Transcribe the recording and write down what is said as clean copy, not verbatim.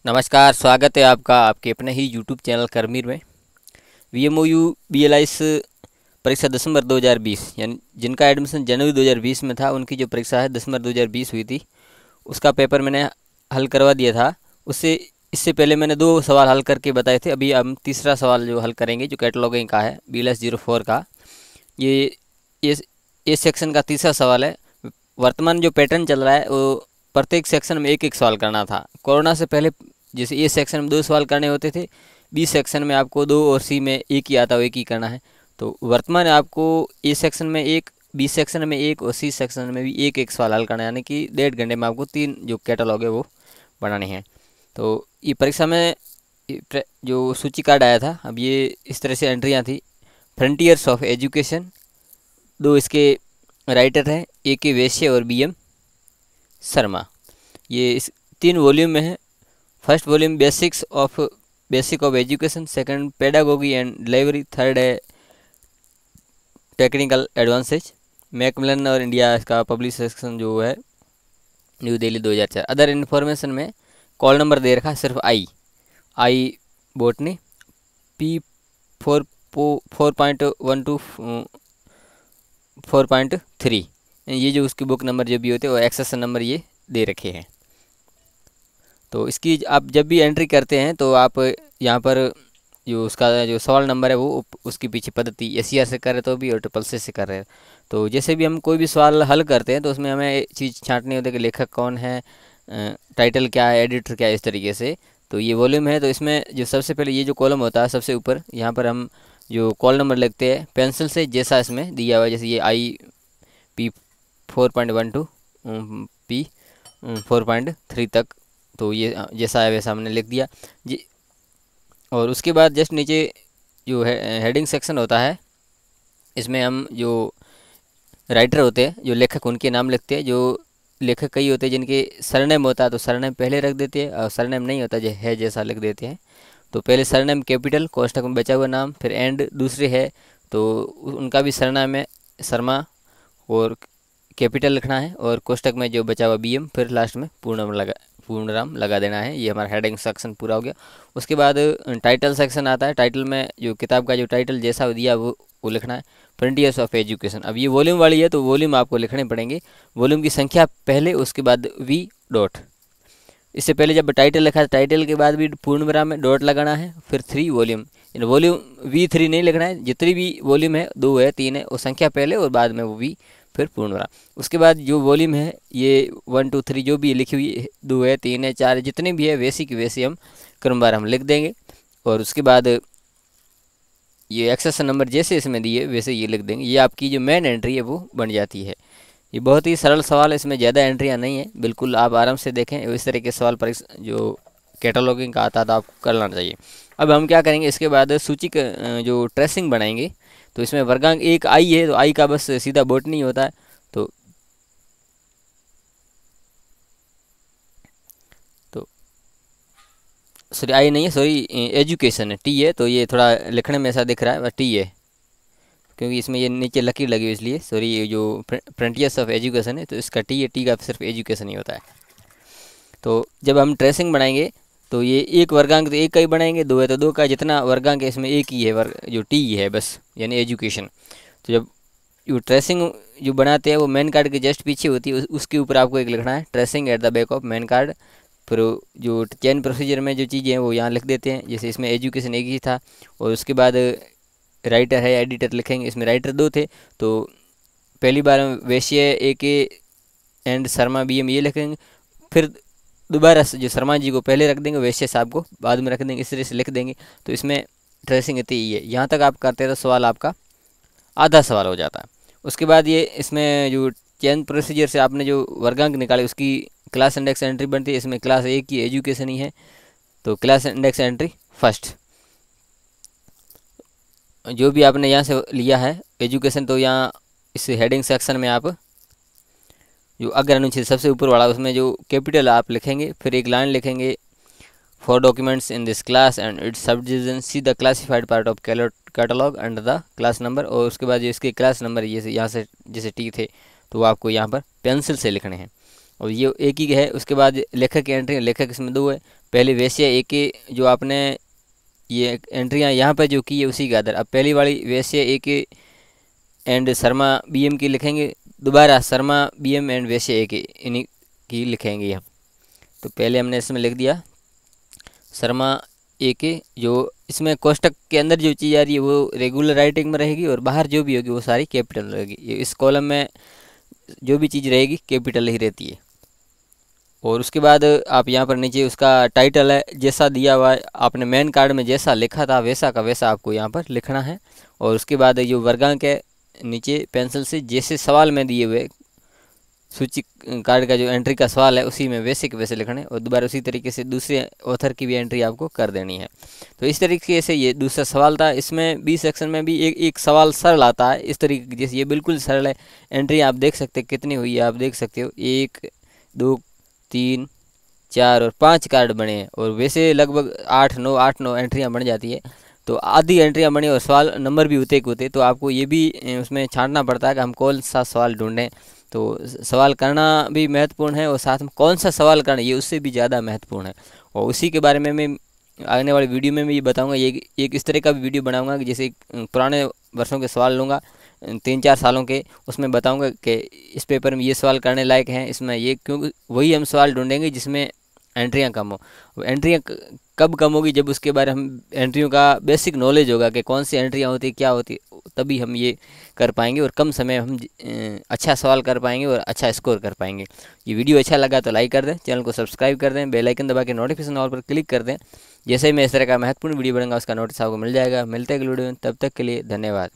नमस्कार, स्वागत है आपका आपके अपने ही यूट्यूब चैनल करमीर में। VMOU BLIS परीक्षा दिसंबर 2020 यानी जिनका एडमिशन जनवरी 2020 में था, उनकी जो परीक्षा है दिसंबर 2020 हुई थी, उसका पेपर मैंने हल करवा दिया था। उससे इससे पहले मैंने 2 सवाल हल करके बताए थे। अभी हम तीसरा सवाल जो हल करेंगे, जो कैटलॉगिंग का है, BLIS 04 का। ये ये ये सेक्शन का तीसरा सवाल है। वर्तमान जो पैटर्न चल रहा है वो प्रत्येक सेक्शन में एक एक सवाल करना था। कोरोना से पहले जैसे ए सेक्शन में 2 सवाल करने होते थे, बी सेक्शन में आपको 2 और सी में एक ही आता है, एक ही करना है। तो वर्तमान आपको ए सेक्शन में एक, बी सेक्शन में एक और सी सेक्शन में भी एक एक सवाल हल करना है, यानी कि 1.5 घंटे में आपको 3 जो कैटलॉग है वो बनाने हैं। तो ये परीक्षा में जो सूची कार्ड आया था, अब ये इस तरह से एंट्रियाँ थी। फ्रंटियर्स ऑफ एजुकेशन, 2 इसके राइटर हैं, A.K. वैश्य और B.M. शर्मा। ये इस 3 वॉल्यूम में है। First volume basic of education, second pedagogy and delivery, third है टेक्निकल एडवांसेज। मैकमिलन और इंडिया इसका पब्लिकेशन जो है न्यू दिल्ली 2004। अदर इन्फॉर्मेशन में कॉल नंबर दे रखा है सिर्फ आई बोटनी P4 4.1 टू 4.3। ये जो उसकी बुक नंबर जो भी होते हैं वो एक्सेशन नंबर ये दे रखे हैं। तो इसकी आप जब भी एंट्री करते हैं तो आप यहाँ पर जो उसका जो सवाल नंबर है वो उसके पीछे पद्धति SCR से कर रहे तो भी और SSS से कर रहे हैं। तो जैसे भी हम कोई भी सवाल हल करते हैं तो उसमें हमें चीज़ छांटनी होती है कि लेखक कौन है, टाइटल क्या है, एडिटर क्या है, इस तरीके से। तो ये वॉल्यूम है, तो इसमें जो सबसे पहले ये जो कॉलम होता है सबसे ऊपर, यहाँ पर हम जो कॉल नंबर लिखते हैं पेंसिल से, जैसा इसमें दिया हुआ है, जैसे ये IP 4.1 टू P 4.3 तक, तो ये जैसा है वैसा हमने लिख दिया जी। और उसके बाद जस्ट नीचे जो है हेडिंग सेक्शन होता है, इसमें हम जो राइटर होते हैं, जो लेखक, उनके नाम लिखते हैं। जो लेखक कई होते हैं जिनके सरनेम होता है तो सरनेम पहले रख देते हैं, और सरनेम नहीं होता है जैसा लिख देते हैं। तो पहले सरनेम कैपिटल, कोष्टक में बचा हुआ नाम, फिर एंड दूसरे है तो उनका भी सरनाम है शर्मा और कैपिटल लिखना है, और कोष्टक में जो बचा हुआ BM, फिर लास्ट में पूर्णराम लगा देना है। ये हमारा हेडिंग सेक्शन पूरा हो गया। उसके बाद टाइटल सेक्शन आता है। टाइटल में जो किताब का जो टाइटल जैसा दिया वो लिखना है, फ्रंटियर्स ऑफ एजुकेशन। अब ये वॉल्यूम वाली है तो वॉल्यूम आपको लिखने पड़ेंगे, वॉल्यूम की संख्या पहले, उसके बाद V डॉट। इससे पहले जब टाइटल लिखा है, टाइटल के बाद भी पूर्ण विराम में डॉट लगाना है, फिर 3 वॉल्यूम। इन वॉल्यूम V3 नहीं लिखना है, जितनी भी वॉल्यूम है, 2 है, 3 है, वो संख्या पहले और बाद में वो V, फिर पूर्ण विराम। उसके बाद जो वॉल्यूम है ये 1 2 3 जो भी लिखी हुई 2 है, 3 है, 4 है, जितने भी है वैसी की वैसी हम क्रमवार हम लिख देंगे। और उसके बाद ये एक्सेशन नंबर जैसे इसमें दिए वैसे ये लिख देंगे। ये आपकी जो मेन एंट्री है वो बन जाती है। ये बहुत ही सरल सवाल है, इसमें ज़्यादा एंट्रियाँ नहीं है, बिल्कुल आप आराम से देखें। इस तरह के सवाल पर जो कैटलॉगिंग का आता था आपको कर लेना चाहिए। अब हम क्या करेंगे, इसके बाद सूची का जो ट्रेसिंग बनाएंगे। तो इसमें वर्गांक 1 I है, तो I का बस सीधा बोटनी होता है। तो सॉरी I नहीं है, सॉरी एजुकेशन है, T है। तो ये थोड़ा लिखने में ऐसा दिख रहा है, बस T है क्योंकि इसमें ये नीचे लकीर लगी हुई, इसलिए सॉरी। ये जो फ्रंटियर्स ऑफ एजुकेशन है तो इसका T है, T का सिर्फ एजुकेशन ही होता है। तो जब हम ट्रेसिंग बनाएंगे तो ये एक वर्गांक तो एक का ही बनाएंगे, 2 है तो 2 का, जितना वर्गांक है इसमें एक ही है, वर्ग जो T है बस, यानी एजुकेशन। तो जब जो ट्रेसिंग जो बनाते हैं वो मेन कार्ड के जस्ट पीछे होती है, उसके ऊपर आपको एक लिखना है, tracing at the back of main card. फिर जो चेन प्रोसीजर में जो चीज़ें हैं वो यहाँ लिख देते हैं, जैसे इसमें एजुकेशन एक ही था। और उसके बाद राइटर है, एडिटर लिखेंगे। इसमें राइटर 2 थे, तो पहली बार वैश्य AK एंड शर्मा BM ये लिखेंगे। फिर दोबारा जो शर्मा जी को पहले रख देंगे, वैश्य साहब को बाद में रख देंगे, इस तरह से लिख देंगे। तो इसमें ट्रेसिंग इतनी ही है। यहाँ तक आप करते हैं तो सवाल आपका आधा सवाल हो जाता है। उसके बाद ये इसमें जो चेन प्रोसीजर से आपने जो वर्गांक निकाले उसकी क्लास इंडेक्स एंट्री बनती है। इसमें क्लास 1 की एजुकेशन ही है, तो क्लास इंडेक्स एंट्री फर्स्ट। जो भी आपने यहाँ से लिया है एजुकेशन, तो यहाँ इस हेडिंग सेक्शन में आप जो अग्र अनुच्छेद सबसे ऊपर वाला उसमें जो कैपिटल आप लिखेंगे, फिर एक लाइन लिखेंगे, for documents in this class and it's sub division see the classified part of catalogue under the class number. और उसके बाद जो इसके क्लास नंबर ये यहाँ से जैसे T थे तो वो आपको यहाँ पर पेंसिल से लिखने हैं। और ये एक ही है। उसके बाद लेखक की एंट्री, लेखक इसमें 2 है। पहले वैश्य एक के जो आपने ये एंट्रियाँ यहाँ पर जो की है उसी के आधार। अब पहली वाली वैश्य एक एंड शर्मा BM की लिखेंगे, दोबारा शर्मा BM एंड वैश्य एक इन्हीं की लिखेंगे यहाँ। तो पहले हमने इसमें लिख दिया शर्मा एक, जो इसमें कोष्टक के अंदर जो चीज़ आ रही है वो रेगुलर राइटिंग में रहेगी और बाहर जो भी होगी वो सारी कैपिटल रहेगी। इस कॉलम में जो भी चीज़ रहेगी कैपिटल ही रहती है। और उसके बाद आप यहाँ पर नीचे उसका टाइटल है जैसा दिया हुआ है, आपने मेन कार्ड में जैसा लिखा था वैसा का वैसा आपको यहाँ पर लिखना है। और उसके बाद जो वर्गांक है नीचे पेंसिल से जैसे सवाल में दिए हुए सूची कार्ड का जो एंट्री का सवाल है उसी में वैसे के वैसे लिखना है। और दोबारा उसी तरीके से दूसरे ऑथर की भी एंट्री आपको कर देनी है। तो इस तरीके से ये दूसरा सवाल था। इसमें बी सेक्शन में भी एक सवाल सरल आता है इस तरीके, जैसे ये बिल्कुल सरल है। एंट्री आप देख सकते हैं कितनी हुई है, आप देख सकते हो 1 2 3 4 और 5 कार्ड बने हैं। और वैसे लगभग 8 9 एंट्रियाँ बन जाती है। तो आधी एंट्रियाँ बनी और सवाल नंबर भी होते तो आपको ये भी उसमें छांटना पड़ता है कि हम कौन सा सवाल ढूंढें। तो सवाल करना भी महत्वपूर्ण है और साथ में कौन सा सवाल करना ये उससे भी ज़्यादा महत्वपूर्ण है। और उसी के बारे में मैं आने वाली वीडियो में भी बताऊंगा। ये एक इस तरह का भी वीडियो बनाऊंगा कि जैसे पुराने वर्षों के सवाल लूँगा 3-4 सालों के, उसमें बताऊंगा कि इस पेपर में ये सवाल करने लायक हैं, इसमें ये, क्योंकि वही हम सवाल ढूंढेंगे जिसमें एंट्रियाँ कम हो। एंट्रियाँ कब कम होगी, जब उसके बारे हम एंट्रियों का बेसिक नॉलेज होगा कि कौन सी एंट्रियाँ होती क्या होती, तभी हम ये कर पाएंगे और कम समय हम अच्छा सवाल कर पाएंगे और अच्छा स्कोर कर पाएंगे। ये वीडियो अच्छा लगा तो लाइक कर दें, चैनल को सब्सक्राइब कर दें, बेल आइकन दबा के नोटिफिकेशन ऑल पर क्लिक कर दें। जैसे ही मैं इस तरह का महत्वपूर्ण वीडियो बनाऊंगा उसका नोटिस आपको मिल जाएगा। मिलते हैं अगले वीडियो में, तब तक के लिए धन्यवाद।